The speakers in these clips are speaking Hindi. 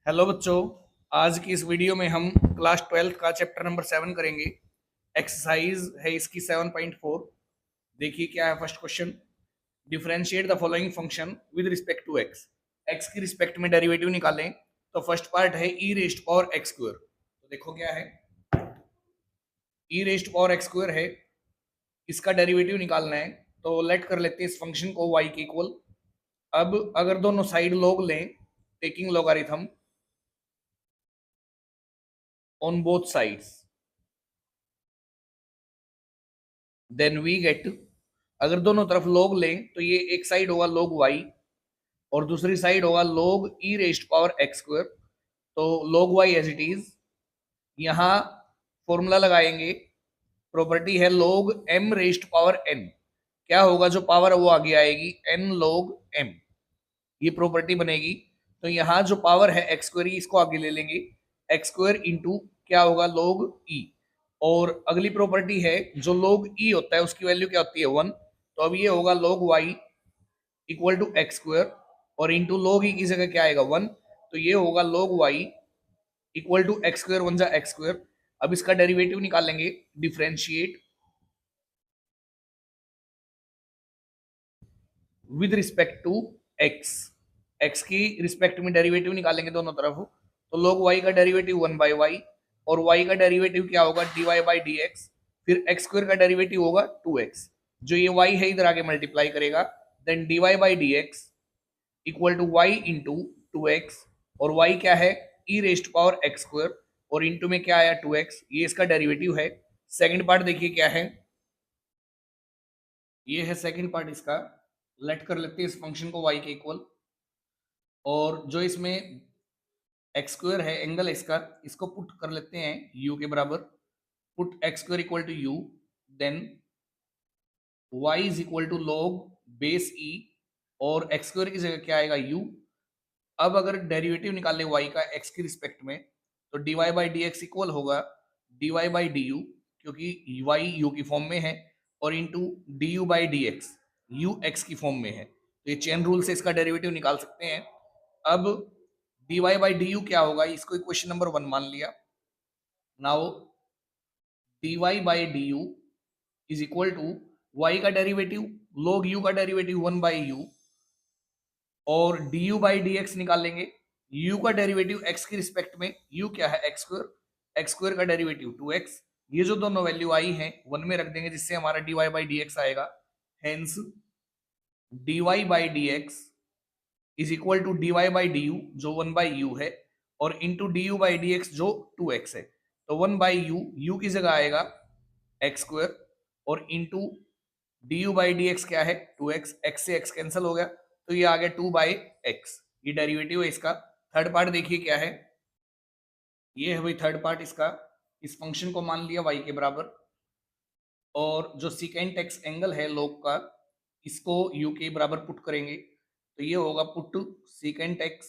हेलो बच्चों। आज की इस वीडियो में हम क्लास 12th का चैप्टर नंबर 7 करेंगे। एक्सरसाइज है इसकी 7.4। देखिए क्या है first question. Differentiate the following function with respect to x. X की रिस्पेक्ट में डेरिवेटिव निकालें। तो फर्स्ट पार्ट है e rest power x square. तो देखो क्या है, e rest power x square है, इसका डेरिवेटिव निकालना है। तो लेट कर लेते हैं इस फंक्शन को y के इक्वल। अब अगर दोनों साइड लॉग लें, taking logarithm on both sides, then we get, अगर दोनों तरफ log लें तो ये एक साइड होगा log y और दूसरी साइड होगा log e raised power x square. तो log y as it is, यहाँ फॉर्मूला लगाएंगे। प्रॉपर्टी है log m raised power n। क्या होगा, जो पावर है वो आगे आएगी n log m, ये प्रॉपर्टी बनेगी। तो यहाँ जो पावर है एक्स स्क्वायर, इसको आगे ले लेंगे, एक्स स्क्वायर इंटू क्या होगा log e। और अगली प्रॉपर्टी है जो log e होता है उसकी वैल्यू क्या होती है 1। तो अब ये होगा log y equal to x square और इंटू log e की जगह क्या आएगा 1। तो ये होगा log y equal to x square, वन जा एक्स स्क्वायर। अब इसका डेरिवेटिव निकालेंगे, differentiate with respect to x. X की रिस्पेक्ट में डेरिवेटिव निकालेंगे दोनों तरफ। तो log y का डेरिवेटिव 1/y और y का डेरिवेटिव क्या होगा dy/dx। फिर एक्स स्क्वायर का डेरिवेटिव होगा 2x, जो ये y है इधर आगे मल्टीप्लाई करेगा। Then dy/dx equal to y into 2x, और y क्या है e raised power x square और इंटू में क्या आया 2x, ये इसका डेरिवेटिव है। सेकंड पार्ट देखिए क्या है, ये है सेकंड पार्ट इसका। लेट कर लेते हैं इस फंक्शन को y के इक्वल, और जो इसमें एक्स स्क्वायर है एंगल है इसका, इसको पुट कर लेते हैं u के बराबर। Put x square equal to u, then y is equal to log base e और एक्स स्क्वायर की जगह क्या आएगा u। अब अगर डेरिवेटिव निकाले y का x की रिस्पेक्ट में, तो dy/dx इक्वल होगा dy/du, क्योंकि y u की फॉर्म में है, और इंटू du/dx u x की फॉर्म में है। तो ये चेन रूल से इसका डेरिवेटिव निकाल सकते हैं। अब dy/du क्या होगा, इसको इक्वेशन नंबर 1 मान लिया। Now dy/du is equal to y का डेरिवेटिव log u का डेरिवेटिव 1/u और du/dx निकालेंगे। u का डेरिवेटिव x की रिस्पेक्ट में, u क्या है एक्स स्क्वायर, एक्स स्क्वायर का डेरिवेटिव 2x। ये जो दोनों वैल्यू आई हैं 1 में रख देंगे, जिससे हमारा dy/dx आएगा। Hence dy/dx is equal to dy/du जो 1/u है और इंटू du/dx जो 2x है। तो 1/u, u की जगह आएगा एक्स स्क्वायर और इंटू du/dx क्या है 2x, x से x कैंसिल हो गया, तो ये आ गया 2/x। ये डेरिवेटिव है इसका। थर्ड पार्ट देखिए क्या है, ये है भाई थर्ड पार्ट इसका। इस फंक्शन को मान लिया y के बराबर, और जो सीकेंट एक्स एंगल है लोग का, इसको u के बराबर पुट करेंगे। तो ये होगा put secant x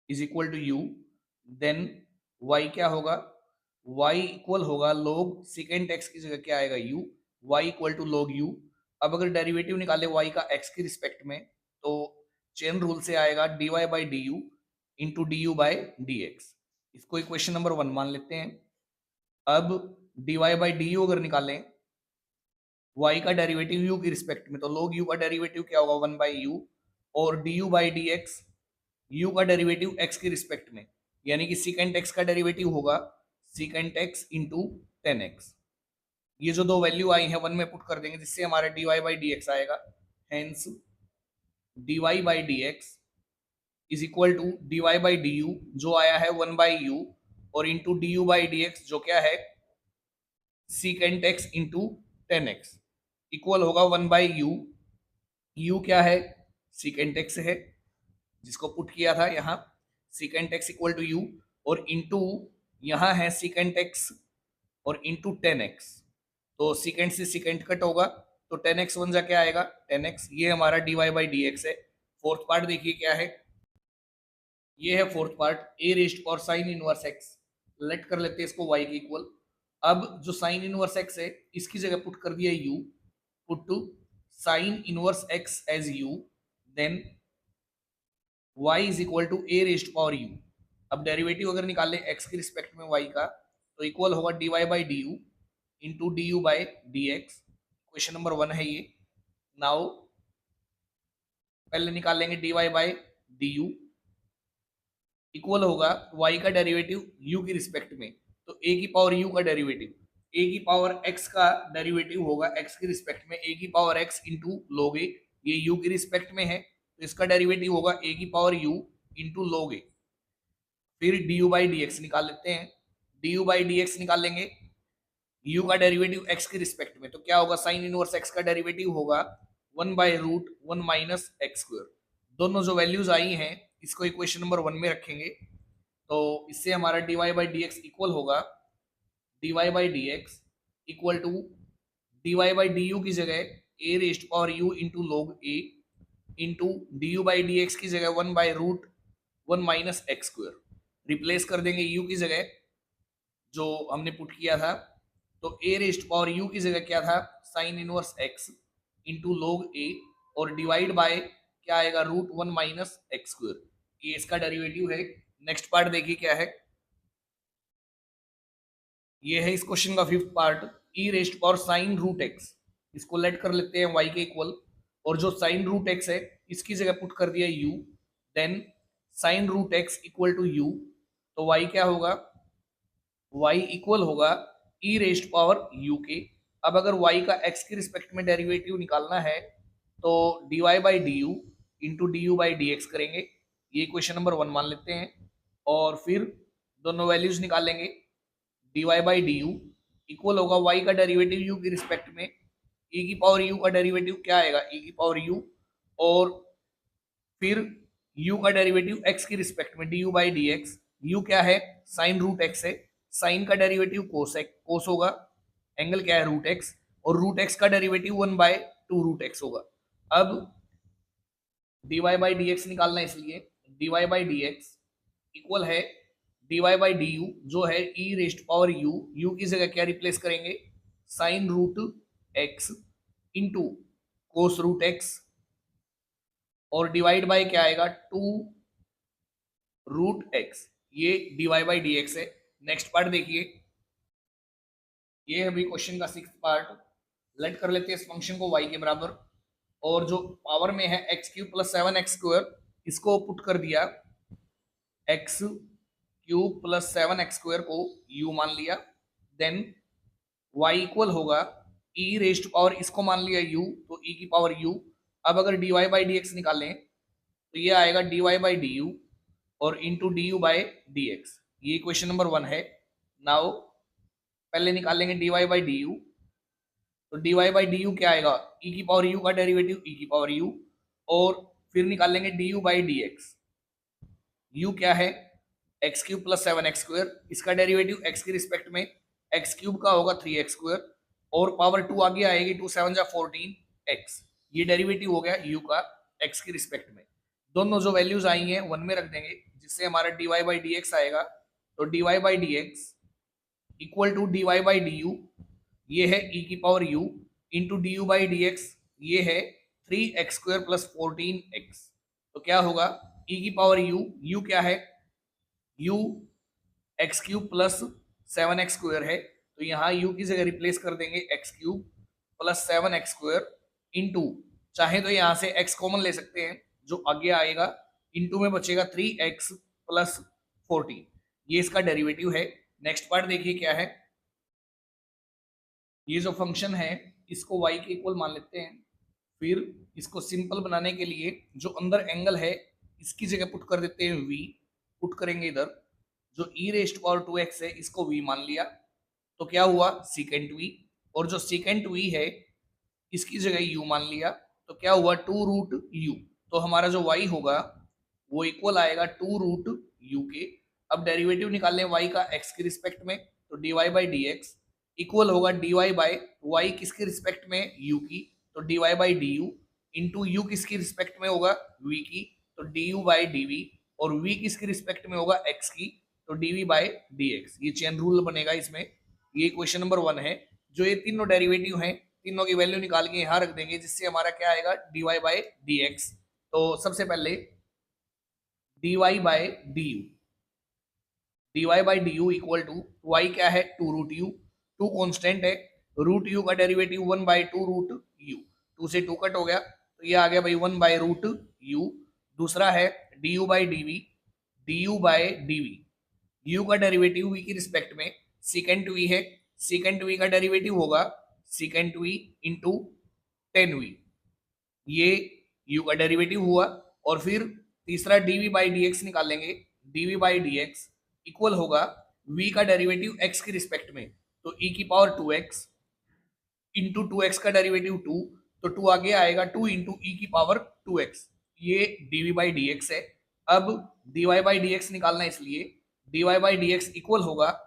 is equal to u, then y क्या होगा, y इक्वल होगा log सीकेंट एक्स की जगह क्या आएगा u, y equal to log u। अब अगर डेरिवेटिव निकाले y का x की रिस्पेक्ट में, तो चेन रूल से आएगा dy/du इंटू du/dx। इसको इक्वेशन नंबर 1 मान लेते हैं। अब dy/du अगर निकालें y का डेरिवेटिव u की रिस्पेक्ट में, तो log u का डेरिवेटिव क्या होगा 1/u और du/dx u का डेरिवेटिव x की रिस्पेक्ट में, यानी कि सीकेंट x का डेरिवेटिव होगा सीकेंट x इंटू 10x। ये जो दो वैल्यू आई हैं 1 में पुट कर देंगे, जिससे हमारा dy/dx आएगा। Hence dy/dx is equal to dy/du जो आया है 1/u और इंटू du/dx जो क्या है secant x into 10x, equal होगा 1/u। u क्या है सीकेंट x है, जिसको पुट किया था यहाँ, secant x equal to u और इंटू यहाँ है सीकेंट एक्स और इंटू 10x। तो सीकेंट से सीकेंट कट होगा, तो 10x वन जा क्या आएगा 10x। ये हमारा dy/dx है। फोर्थ पार्ट देखिए क्या है, ये है फोर्थ पार्ट, ए रेस्ट और साइन इनवर्स एक्स। लेट कर लेते हैं इसको y के इक्वल। अब जो साइन इनवर्स एक्स है इसकी जगह पुट कर दिया u, put to sine inverse x as u, then y is equal to a rest power u। अब डेरिवेटिव अगर निकालें एक्स के रिस्पेक्ट में वाई का तो इक्वल होगा d y by D u into d you by D x. Question number 1 है ये। नाउ पहले निकालेंगे d y by D u equal होगा y का डेरिवेटिव u की रिस्पेक्ट में, तो a की पावर u का डेरिवेटिव, a की पावर x का डेरिवेटिव होगा x की रिस्पेक्ट में a की power x into log a, ये u की रिस्पेक्ट में है तो इसका डेरिवेटिव होगा a की power u into log a। फिर du बाई डी एक्स निकाल लेते हैं, du बाई डी एक्स निकाल लेंगे u का डेरिवेटिव x की रिस्पेक्ट में, तो क्या होगा साइन इनवर्स x का डेरिवेटिव होगा 1/√1 माइनस एक्स स्क्वायर। दोनों जो वैल्यूज आई हैं इसको इक्वेशन नंबर 1 में रखेंगे, तो इससे हमारा d y by D x equal होगा d y by D x equal to d y by D u की जगह a rest power u into log a into d you by D x की जगह 1/√1 माइनस एक्स स्क्वायर। रिप्लेस कर देंगे यू की जगह जो हमने पुट किया था, तो ए रेस्ट पावर यू की जगह क्या था sine inverse x into log a और डिवाइड बाय क्या आएगा √1 माइनस एक्स स्क्वायर। ये इसका डेरिवेटिव है। नेक्स्ट पार्ट देखिए क्या है, ये है इस क्वेश्चन का 5th part, e rest power sine root x, इसको लेट कर लेते हैं y के इक्वल, और जो साइन रूट एक्स है इसकी जगह पुट कर दिया u, then sine root x equal to u, तो y क्या होगा, y इक्वल होगा ई रेस्ट पावर u के। अब अगर y का x की रिस्पेक्ट में डेरिवेटिव निकालना है तो d y by D u into d you by D x करेंगे, ये क्वेश्चन नंबर 1 मान लेते हैं, और फिर दोनों वैल्यूज निकालेंगे। D y by D u equal होगा वाई का डेरिवेटिव यू की रिस्पेक्ट में, ई की पावर यू का डेरिवेटिव क्या आएगा ई की पावर यू, और फिर यू का डेरिवेटिव एक्स की रिस्पेक्ट में D you by D x. You क्या है साइन रूट एक्स है, साइन का डेरिवेटिव कोस है, कोस होगा, एंगल क्या है रूट एक्स, और रूट एक्स का डेरिवेटिव 1/2 रूट एक्स होगा। अब dy बाई डी एक्स निकालना है, इसलिए dy by D x equal है dy बाई डी यू जो है e raised power u, u की जगह क्या रिप्लेस करेंगे sine root x into cos root x, और डिवाइड बाय क्या आएगा 2 रूट x, ये dy बाई डी एक्स है। नेक्स्ट पार्ट देखिए, ये है अभी क्वेश्चन का 6th पार्ट। लेट कर लेते हैं इस फंक्शन को y के बराबर, और जो पावर में है x cube plus 7x square, इसको पुट कर दिया x cube plus 7x square को u मान लिया, देन y इक्वल होगा e रेस्ट पावर, इसको मान लिया u तो e की पावर u। अब अगर dy बाई डी एक्स निकालें तो ये आएगा dy बाई डी यू और into d you by D x, ये क्वेश्चन नंबर 1 है। नाउ पहले निकालेंगे dy बाई डी यू, तो dy बाई डी यू क्या आएगा e की पावर u का डेरिवेटिव e की पावर u, और फिर निकालेंगे du by D x. u क्या है x cube plus 7x square, इसका डेरिवेटिव x की रिस्पेक्ट में एक्स क्यूब का होगा 3x स्क्वायर, और पावर 2 आगे आएगी, 2 7 जा 14x, ये डेरिवेटिव हो गया u का x की रिस्पेक्ट में। दोनों जो वैल्यूज आई हैं 1 में रख देंगे, जिससे हमारा dy बाई डी एक्स आएगा, तो dy by D x equal to dy by D u, ये है e की power u into d you by D x, ये है 3x स्क्वायर प्लस 14x, तो क्या होगा e की पावर u क्या है u x cube plus 7x square है, तो यहाँ u की जगह रिप्लेस कर देंगे x cube plus 7x square into, चाहे तो यहाँ से x कॉमन ले सकते हैं, जो आगे आएगा इंटू में बचेगा 3x प्लस 14, ये इसका डेरिवेटिव है। नेक्स्ट पार्ट देखिए क्या है, ये जो फंक्शन है इसको y के इक्वल मान लेते हैं, फिर इसको सिंपल बनाने के लिए जो अंदर एंगल है इसकी जगह पुट कर देते हैं v, पुट करेंगे इधर, जो e रेस्ट पावर 2x है इसको v मान लिया, तो क्या हुआ सीकेंट v, और जो सीकेंट v है इसकी जगह u मान लिया, तो क्या हुआ 2 रूट u, तो हमारा जो y होगा वो इक्वल आएगा 2 रूट u के। अब डेरिवेटिव निकालने y का x के रिस्पेक्ट में, तो dy by D x equal होगा dy बाई y किसके रिस्पेक्ट में u की, तो dy by D u into you किसकी रिस्पेक्ट में होगा v की, तो du बाई dv, और v किसकी रिस्पेक्ट में होगा x की, तो dv बाई dx, ये चेन रूल बनेगा इसमें। ये क्वेश्चन नंबर 1 है। जो ये तीनों डेरिवेटिव हैं तीनों की वैल्यू निकाल के यहाँ रख देंगे, जिससे हमारा क्या आएगा dy बाई dx। तो सबसे पहले dy by D u, dy by D u equal to y क्या है 2√u, टू कॉन्स्टेंट है, रूट यू का डेरिवेटिव 1/2√u, 2 से 2 कट हो गया तो ये आ गया भाई 1/√u। दूसरा है du बाई dv u का डेरिवेटिव v की रिस्पेक्ट में सीकेंट v है, सीकेंट v का डेरिवेटिव होगा secant v into tan v, ये u का डेरिवेटिव हुआ। और फिर तीसरा dv बाई dx निकालेंगे, dv बाई dx इक्वल होगा v का डेरिवेटिव x की रिस्पेक्ट में, तो e की पावर 2x इंटू 2x का डेरिवेटिव 2, तो 2 आगे आएगा 2 इंटू ई की पावर 2x, ये dv बाई dx है। अब dy बाई dx निकालना है, इसलिए dy बाई dx इक्वल होगा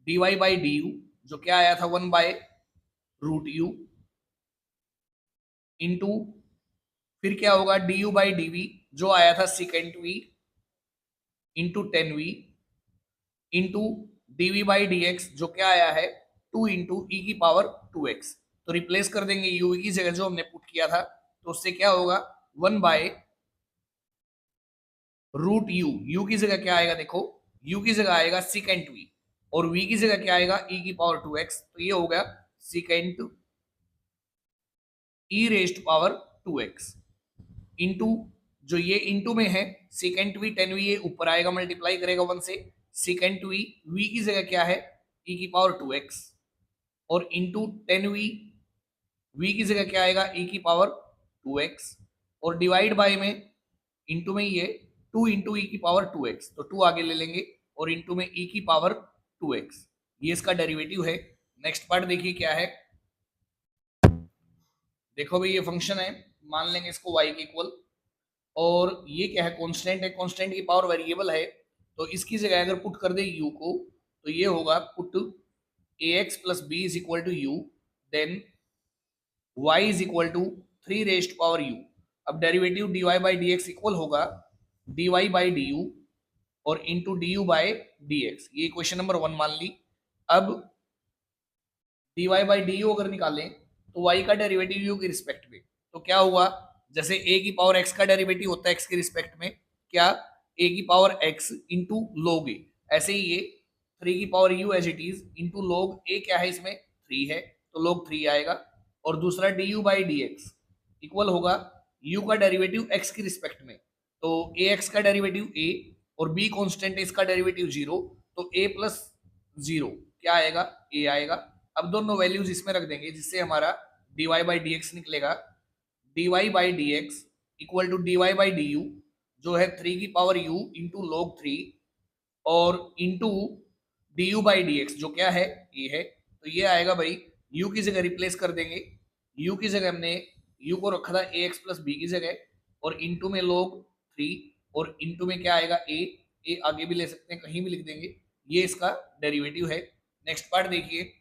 dy बाई du, जो क्या आया था 1/√u इंटू फिर क्या होगा du बाई dv, जो आया था secant v into tan v into dv by dx, जो क्या आया है 2 इंटू ई की पावर 2x। तो रिप्लेस कर देंगे u की जगह जो हमने पुट किया था, तो उससे क्या होगा 1/√u, u की जगह क्या आएगा देखो, u की जगह आएगा सीकेंट v और v की जगह क्या आएगा e की पावर 2x, तो ये हो गया secant e raised power 2x into जो ये इंटू में है सीकेंट वी टेन वी, ये ऊपर आएगा मल्टीप्लाई करेगा 1 से, सीकेंट वी वी की जगह क्या है e की पावर 2x और इंटू टेन वी, वी की जगह क्या आएगा e की पावर 2x और डिवाइड बाय में इंटू में ये 2 इंटू ई की पावर 2x, तो 2 आगे ले लेंगे और इंटू में e की पावर 2x, ये इसका डेरिवेटिव है। नेक्स्ट पार्ट देखिए क्या है, देखो भाई ये फंक्शन है, मान लेंगे इसको y के इक्वल, और ये क्या है कांस्टेंट है, कांस्टेंट की पावर वेरिएबल है, तो इसकी जगह अगर पुट कर दे u को, तो ये होगा put ax plus b is equal to u, then y is equal to 3 raised power u। अब derivative dy by dx equal होगा dy बाई du और इंटू du बाई dx, ये क्वेश्चन नंबर 1 मान ली। अब dy बाई du अगर निकालें तो y का डेरिवेटिव u की रिस्पेक्ट में, तो क्या हुआ, जैसे a की पावर x का डेरिवेटिव होता है x के रिस्पेक्ट में, क्या a की power x into log a, ऐसे ही ये 3 की power u as it is into log a, क्या है इसमें 3 है तो लॉग 3 आएगा। और दूसरा du बाई dx इक्वल होगा u का डेरिवेटिव x की रिस्पेक्ट में, तो ax का डेरिवेटिव a और b कांस्टेंट है, इसका डेरिवेटिव 0, तो a प्लस 0 क्या आएगा a आएगा। अब दोनों वैल्यूज इसमें रख देंगे जिससे हमारा dy बाई dx निकलेगा, dy by dx equal to dy by du, जो है 3 की पावर u इंटू लॉग 3 और इंटू du बाई dx, जो क्या है ये है, तो ये आएगा भाई u की जगह रिप्लेस कर देंगे, u की जगह हमने u को रखा था ax प्लस b की जगह और इंटू में लॉग 3 और इंटू में क्या आएगा a आगे भी ले सकते हैं कहीं भी लिख देंगे, ये इसका डेरिवेटिव है। नेक्स्ट पार्ट देखिए,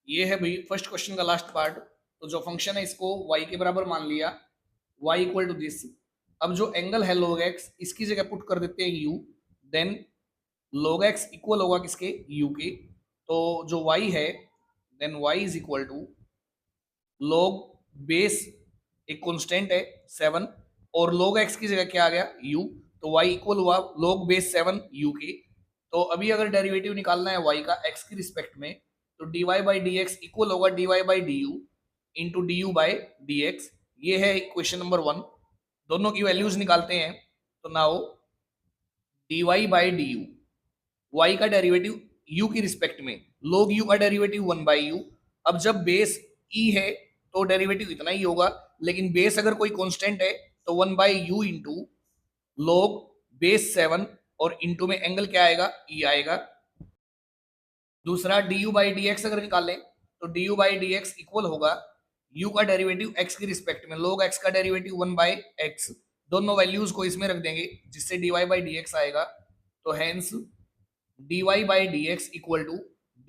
ये है भाई फर्स्ट क्वेश्चन का लास्ट पार्ट, तो जो फंक्शन है इसको y के बराबर मान लिया, y इक्वल टू दिस। अब जो एंगल है log x, इसकी जगह पुट कर देते हैं u, then log x equal होगा किसके u के, तो जो y है then y is equal to log base, एक कांस्टेंट है 7 और log x की जगह क्या आ गया u, तो y इक्वल हुआ log बेस 7 u के। तो अभी अगर डेरिवेटिव निकालना है y का x की रिस्पेक्ट में, तो dy बाई dx इक्वल होगा dy by du into du by dx, ये है क्वेश्चन नंबर 1। दोनों की वैल्यूज निकालते हैं, तो now dy by du, y का डेरिवेटिव u की रिस्पेक्ट में, log u का डेरिवेटिव 1 बाई u। अब जब बेस e है तो डेरिवेटिव इतना ही होगा, लेकिन बेस अगर कोई कांस्टेंट है तो 1 by you into log base 7 और इंटू में एंगल क्या आएगा e आएगा। दूसरा du बाई dx अगर निकालें तो du बाई dx इक्वल होगा u का डेरिवेटिव x की रिस्पेक्ट में, log x का डेरिवेटिव 1 बाई x, दोनों वैल्यूज को इसमें रख देंगे जिससे dy बाई dx आएगा। तो hence dy by dx equal to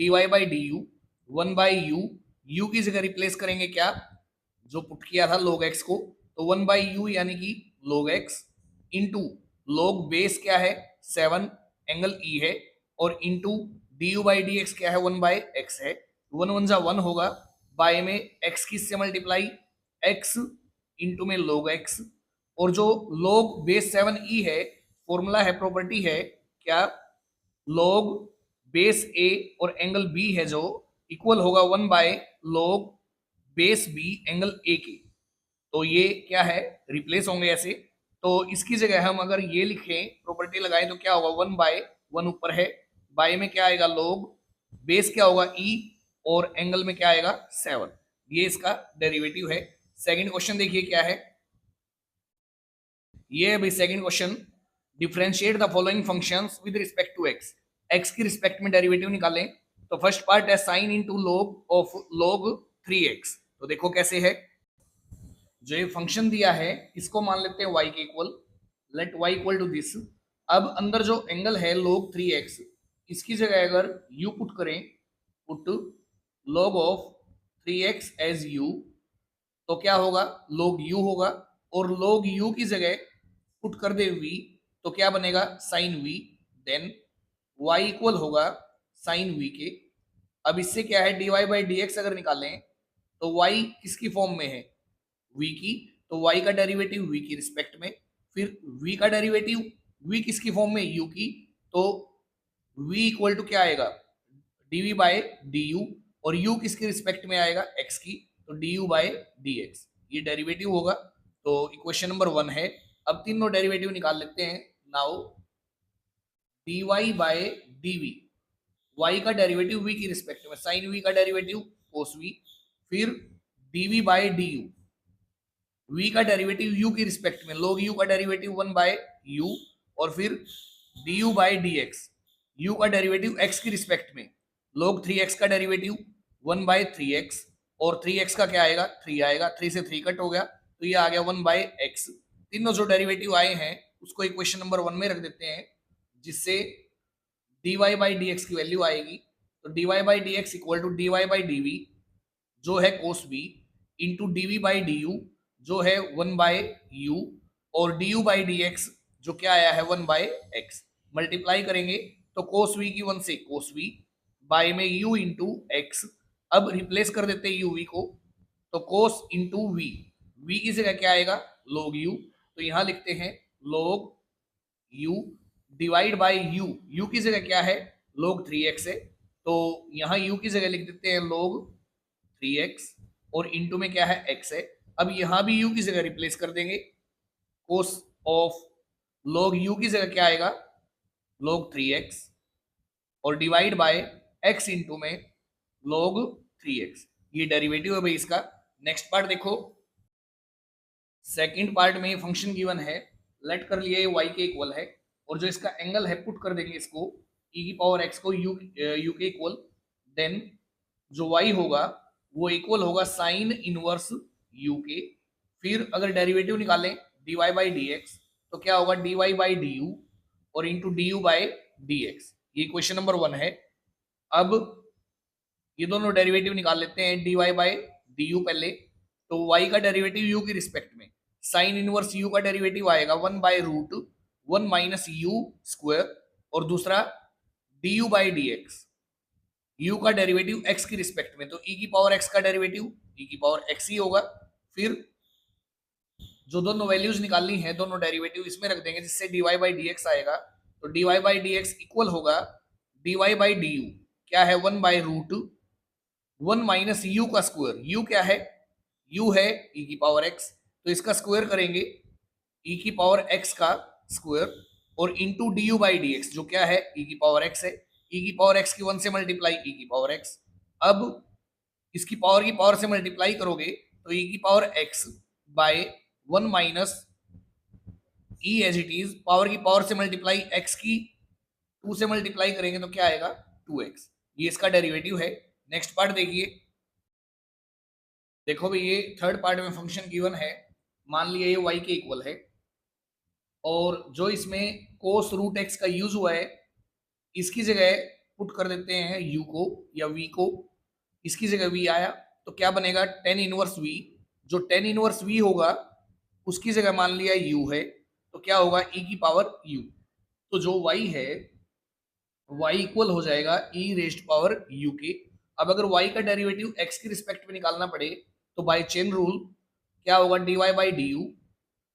dy by du 1 by u की जगह रिप्लेस करेंगे क्या, जो पुट किया था log x को, तो 1 बाई यू यानी कि log x into log base क्या है 7 एंगल e है और इंटू du बाई dx क्या है 1 बाई x है, 1 1 जा 1 होगा, बाय में x किससे मल्टीप्लाई x इंटू में log x, और जो log बेस 7 e है फॉर्मूला है प्रॉपर्टी है क्या log बेस ए और एंगल बी है जो इक्वल होगा 1/log base B angle A के। तो ये क्या है, रिप्लेस होंगे ऐसे। तो इसकी जगह हम अगर ये लिखें, प्रॉपर्टी लगाएं, तो क्या होगा, 1/1 ऊपर है, बाय में क्या आएगा लोग, बेस क्या होगा ई, और एंगल में क्या आएगा 7। ये इसका डेरिवेटिव है। सेकंड क्वेश्चन देखिए क्या है, ये भाई second question, differentiate the following functions with respect to x. X की रिस्पेक्ट में डेरिवेटिव निकालें। तो फर्स्ट पार्ट है sine into log of log 3x। तो देखो कैसे है, जो ये फंक्शन दिया है इसको मान लेते हैं y के equal, let y equal to this. अब अंदर जो एंगल है log 3x, इसकी जगह अगर u पुट करें, put log of 3x as u, तो क्या होगा, log u होगा, और log u की जगह पुट कर दे v, तो क्या बनेगा sine v। Then y equal होगा साइन v के। अब इससे क्या है, dy बाई डी एक्स अगर निकालें तो y किसकी फॉर्म में है, v की, तो y का डेरिवेटिव v की रिस्पेक्ट में, फिर v का डेरिवेटिव v किसकी फॉर्म में, u की, तो v इक्वल टू क्या आएगा, dv बाय du, और u किसकी रिस्पेक्ट में आएगा, x की, तो du बाय dx, ये डेरिवेटिव होगा। तो इक्वेशन नंबर 1 है। अब तीनों डेरिवेटिव निकाल लेते हैं। Now dy by dv, y का डेरिवेटिव v की रिस्पेक्ट में, साइन v का डेरिवेटिव cos v, फिर dv बाय du, v का डेरिवेटिव u की रिस्पेक्ट में, log u का डेरिवेटिव 1/u, और फिर du बाय dx, u का डेरिवेटिव x की रिस्पेक्ट में, log 3x का डेरिवेटिव 1/3x, और 3x का क्या आएगा, 3 आएगा, 3 से 3 कट हो गया, तो ये आ गया 1/x। तीनों जो डेरिवेटिव आए हैं उसको इक्वेशन नंबर 1 में रख देते हैं, जिससे dy बाई dx की वैल्यू आएगी। तो dy by dx equal to dy by dv जो है cos v, into dv by du जो है 1/u, और du बाई dx जो क्या आया है 1/x, मल्टीप्लाई करेंगे तो cos v की 1 से cos v, बाय में u इंटू x। अब रिप्लेस कर देते हैं uv को, तो cos इंटू v, v की जगह क्या आएगा log u, तो यहां लिखते हैं log u divide by u की जगह क्या है log 3x है, तो यहाँ u की जगह लिख देते हैं log 3x, और इंटू में क्या है x है। अब यहाँ भी u की जगह रिप्लेस कर देंगे, cos ऑफ log u की जगह क्या आएगा log 3x, और डिवाइड बाय x इंटू में log 3x, ये डेरिवेटिव है भाई इसका। नेक्स्ट पार्ट देखो, सेकंड पार्ट में फंक्शन गिवन है, लेट कर लिया ये y के इक्वल है, और जो इसका एंगल है पुट कर देंगे इसको e की पावर x को u के इक्वल, देन जो y होगा वो इक्वल होगा साइन इनवर्स u के। फिर अगर डेरिवेटिव निकालें dy बाई डी एक्स, तो क्या होगा dy बाई डी यू, और into d you by D x, ये क्वेश्चन नंबर 1 है। अब ये दोनों डेरिवेटिव निकाल लेते हैं, dy बाई डी यू पहले, तो y का डेरिवेटिव u की रिस्पेक्ट में, साइन इनवर्स u का डेरिवेटिव आएगा 1/√1 माइनस u स्क्वायर, और दूसरा du by D x, u का डेरिवेटिव x की रिस्पेक्ट में, तो e की पावर x का डेरिवेटिव e की पावर x ही होगा। फिर जो दोनों वैल्यूज निकालनी है, दोनों डेरिवेटिव इसमें रख देंगे, जिससे dy बाई डी एक्स आएगा, तो dy by D x equal होगा dy बाई डी यू, क्या है 1/√1 माइनस u का स्क्वायर, u क्या है, u है e की पावर x, तो इसका स्क्वायर करेंगे e की पावर x का स्क्वायर, और into d you by D x जो क्या है e की पावर x है, e की पावर x की 1 से मल्टीप्लाई e की पावर x। अब इसकी पावर से मल्टीप्लाई करोगे तो e की power x by 1 minus e as it is, power से मल्टीप्लाई x की 2 से मल्टीप्लाई करेंगे तो क्या आएगा 2x, ये इसका डेरिवेटिव है। नेक्स्ट पार्ट देखिए, देखो भाई ये थर्ड पार्ट में फंक्शन गिवन है, मान लिया ये y के इक्वल है, और जो इसमें cos रूट x का यूज हुआ है, इसकी जगह पुट कर देते हैं u को या v को, इसकी जगह v आया, तो क्या बनेगा tan इनवर्स v, जो tan इनवर्स v होगा उसकी जगह मान लिया u है, तो क्या होगा e की पावर u, तो जो y है y इक्वल हो जाएगा e रेज्ड पावर u के। अब अगर y का डेरिवेटिव x की रिस्पेक्ट में निकालना पड़े, तो बाय चेन रूल क्या होगा dy by D u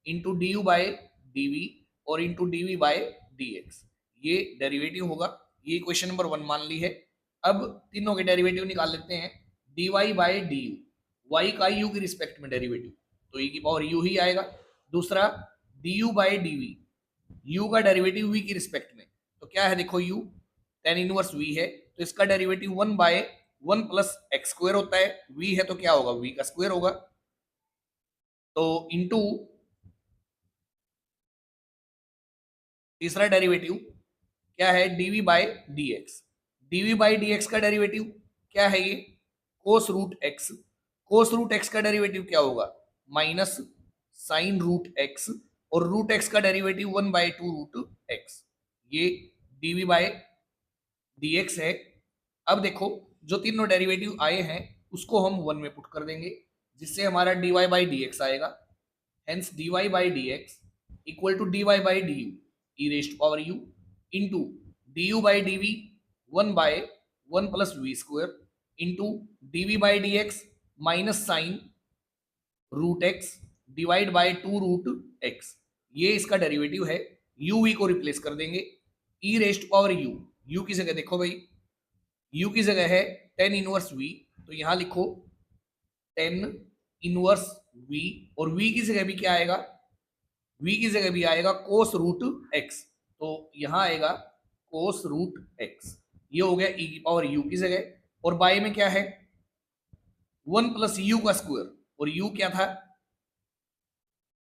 into d you by D v, और into D we by D x, ये डेरिवेटिव होगा। ये इक्वेशन नंबर 1 मान ली है। अब तीनों के डेरिवेटिव निकाल लेते हैं। dy by D u, y का यू की रिस्पेक्ट में डेरिवेटिव, तो e की पावर u ही आएगा। दूसरा du by D v, u का डेरिवेटिव v की रिस्पेक्ट में, तो क्या है देखो u tan इनवर्स v है, तो इसका derivative 1 by 1 plus x square होता है। v है तो क्या होगा, v का स्क्वायर होगा। तो इंटू तीसरा डेरिवेटिव क्या है, dv by d x. dv by D x का डेरिवेटिव क्या है, ये cos root x. Cos root x का डेरिवेटिव क्या होगा, माइनस साइन रूट एक्स, और रूट एक्स का डेरिवेटिव 1 बाय 2 रूट एक्स। ये dv बाय डी एक्स है। अब देखो जो तीनों डेरिवेटिव आए हैं उसको हम 1 में पुट कर देंगे, जिससे हमारा dy बाई डी एक्स आएगा। Hence dy by D x equal to dy by D u e rest power u into d you by D v 1 by 1 plus v square into dv by D x minus sine root x divide by 2 root x. ये इसका डेरिवेटिव है। u v को रिप्लेस कर देंगे, ई रेस्ट पावर u की जगह देखो भाई, u की जगह है टेन इनवर्स v, तो यहां लिखो टेन इनवर्स v, और v की जगह भी क्या आएगा, v की जगह भी आएगा कोस रूट x, तो यहां आएगा कोस रूट x। ये हो गया e की पावर u की जगह, और बाय में क्या है 1 प्लस यू का स्क्वायर, और u क्या था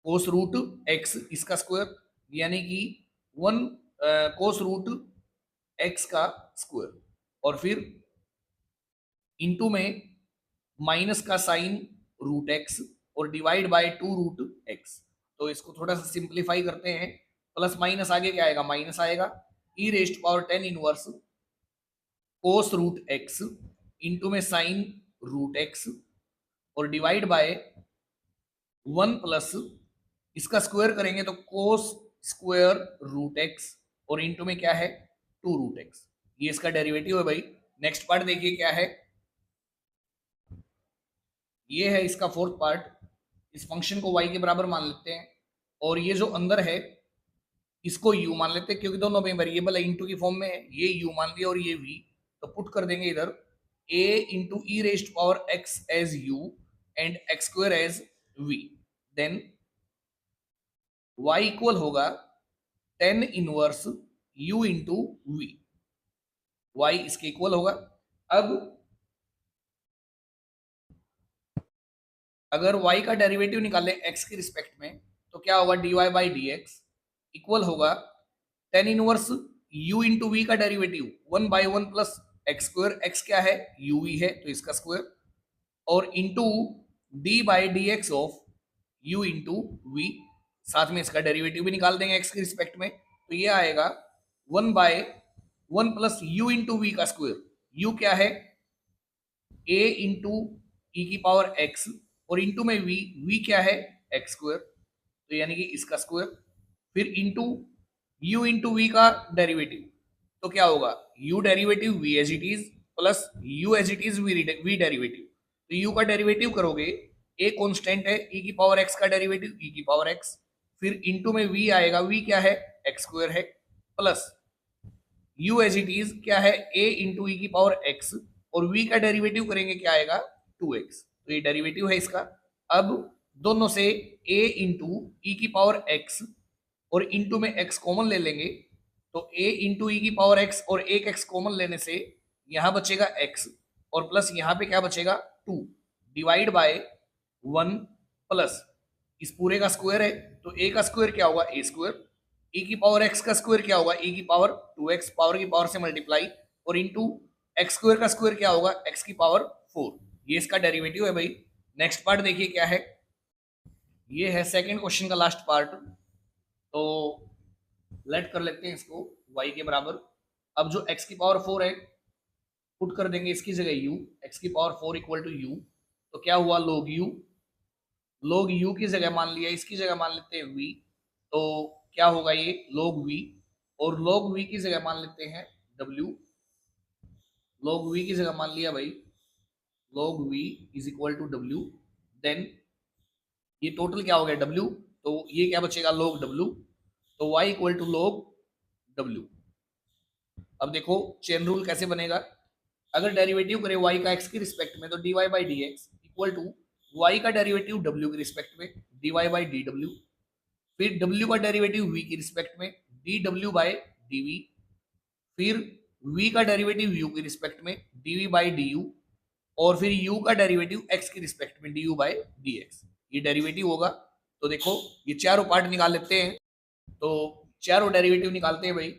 कोस रूट x इसका स्क्वायर, यानी कि 1 कोस रूट x का स्क्वायर, और फिर इंटू में माइनस का साइन रूट एक्स और डिवाइड बाय 2 रूट एक्स। तो इसको थोड़ा सा सिंप्लीफाई करते हैं, प्लस माइनस आगे क्या आएगा, माइनस आएगा, e rest power tan inverse cos root x into में साइन रूट एक्स और डिवाइड बाय 1 प्लस इसका स्क्वायर करेंगे तो कोस स्क्वायर रूट एक्स, और इंटू में क्या है 2 रूट एक्स। ये इसका डेरिवेटिव है भाई। नेक्स्ट पार्ट देखिए क्या है, ये है इसका फोर्थ पार्ट। इस फंक्शन को y के बराबर मान लेते हैं, और ये जो अंदर है इसको u मान लेते हैं, क्योंकि दोनों में वेरिएबल है, इंटू की फॉर्म में है। ये u मान लिया और ये v, तो पुट कर देंगे इधर a into e rest power x as u and x square as v। Then y equal होगा tan inverse u into v, y इसके इक्वल होगा। अब अगर y का डेरिवेटिव निकाले x की रिस्पेक्ट में, तो क्या होगा dy by D x equal होगा tan inverse u into we का derivative 1 by 1 plus x square, x क्या है uv है तो इसका स्क्वायर, और into d by D x of u into v, साथ में इसका डेरिवेटिव भी निकाल देंगे x की रिस्पेक्ट में, तो ये आएगा 1 by 1 plus u into we का स्क्वायर। u क्या है a इंटू ई की पावर x, और इंटू में v क्या है एक्स स्क्वायर, तो यानी कि इसका स्क्वायर, फिर इंटू u इंटू वी का डेरिवेटिव, तो क्या होगा u derivative v as it is plus u as it is v derivative. तो u का डेरिवेटिव करोगे, a कांस्टेंट है, e की पावर x का डेरिवेटिव e की पावर x, फिर इंटू में v आएगा, v क्या है एक्स स्क्वायर है, plus u as it is क्या है a इंटू ई की पावर x, और v का डेरिवेटिव करेंगे क्या आएगा 2x, तो ये डेरिवेटिव है इसका। अब दोनों से a इंटू ई की पावर x और इंटू में x कॉमन ले लेंगे, तो a इंटू ई की पावर x और एक x कॉमन लेने से यहां बचेगा x, और प्लस यहां पे क्या बचेगा 2 डिवाइड बाय 1 प्लस इस पूरे का स्क्वायर है, तो a का स्क्वायर क्या होगा a स्क्वायर, e की पावर x का स्क्वायर क्या होगा e की पावर 2x, पावर की पावर से मल्टीप्लाई, और इंटू एक्स स्क्वायर का स्क्वायर क्या होगा x की पावर 4। ये इसका डेरिवेटिव है भाई। नेक्स्ट पार्ट देखिए क्या है, ये है सेकंड क्वेश्चन का लास्ट पार्ट। तो लेट कर लेते हैं इसको y के बराबर। अब जो x की पावर 4 है पुट कर देंगे इसकी जगह u, x की पावर 4 इक्वल टू u, तो क्या हुआ log u, log u की जगह मान लिया, इसकी जगह मान लेते हैं v, तो क्या होगा ये log v, और log v की जगह मान लेते हैं w, log v की जगह मान लिया भाई log v is equal to w। Then ये टोटल क्या हो गया w, तो ये क्या बचेगा log w, तो y equal to log w। अब देखो चेन रूल कैसे बनेगा, अगर डेरिवेटिव करें y का x की रिस्पेक्ट में तो dy by D x equal to y का डेरिवेटिव w की रिस्पेक्ट में dy बाई डी डब्ल्यू, फिर w का डेरिवेटिव v की रिस्पेक्ट में dw बाई dv, फिर v का डेरिवेटिव u की रिस्पेक्ट में dv बाई du, और फिर u का डेरिवेटिव x की रिस्पेक्ट में du बाई dx। ये डेरिवेटिव होगा। तो देखो ये चारों पार्ट निकाल लेते हैं, तो चारों डेरिवेटिव निकालते हैं भाई।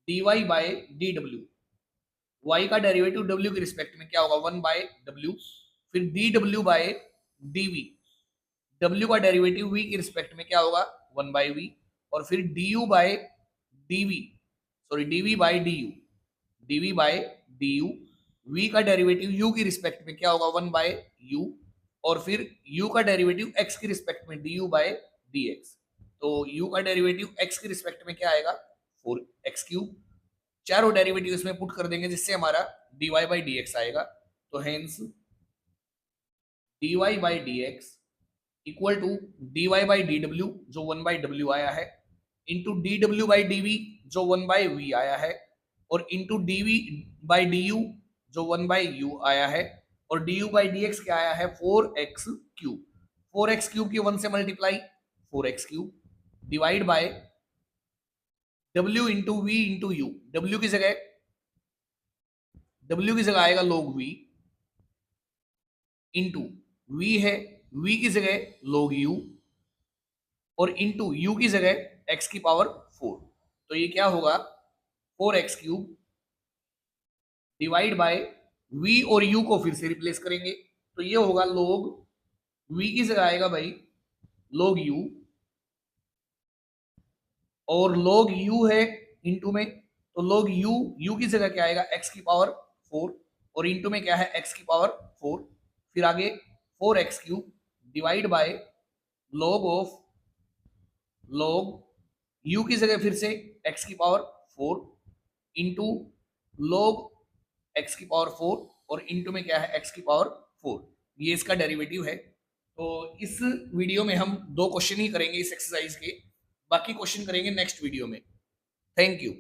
dy by D W, y का डेरिवेटिव w के रिस्पेक्ट में क्या होगा 1 बाय w, फिर dw बाय dv, w का डेरिवेटिव v की रिस्पेक्ट में क्या होगा 1 बाय v, और फिर du by dv, sorry dv by du, dv by du, v का डेरिवेटिव u की रिस्पेक्ट में क्या होगा 1 बाय u, और फिर u का डेरिवेटिव x की रिस्पेक्ट में du बाय dx। तो u का डेरिवेटिव x की रिस्पेक्ट में क्या आएगा 4x क्यूब, चारों डेरिवेटिव इसमें पुट कर देंगे जिससे हमारा dy बाई डी एक्स आएगा। तो hence dy by D x equal to dy by D W जो 1 बाई डब्ल्यू आया है, into D W by D V जो 1 बाई वी आया है, और into D we by D you जो 1 बाई यू आया है, और D you by D X क्या आया है 4x क्यूब। 4x क्यूब की 1 से multiply 4x cube divide by w into V into U, w की जगह आएगा log v, इंटू v है v की जगह log u, और इंटू u की जगह x की पावर 4। तो ये क्या होगा 4x cube divide bye v और u को फिर से रिप्लेस करेंगे, तो ये होगा log v की जगह आएगा भाई log u, और log u है इंटू में, तो log u की जगह क्या आएगा x की पावर 4, और इंटू में क्या है x की पावर 4, फिर आगे 4x cube divide bye log u की जगह फिर से x की पावर 4 इंटू log x की पावर 4, और इंटू में क्या है x की पावर 4। ये इसका डेरिवेटिव है। तो इस वीडियो में हम 2 क्वेश्चन ही करेंगे इस एक्सरसाइज के, बाकी क्वेश्चन करेंगे नेक्स्ट वीडियो में। Thank you.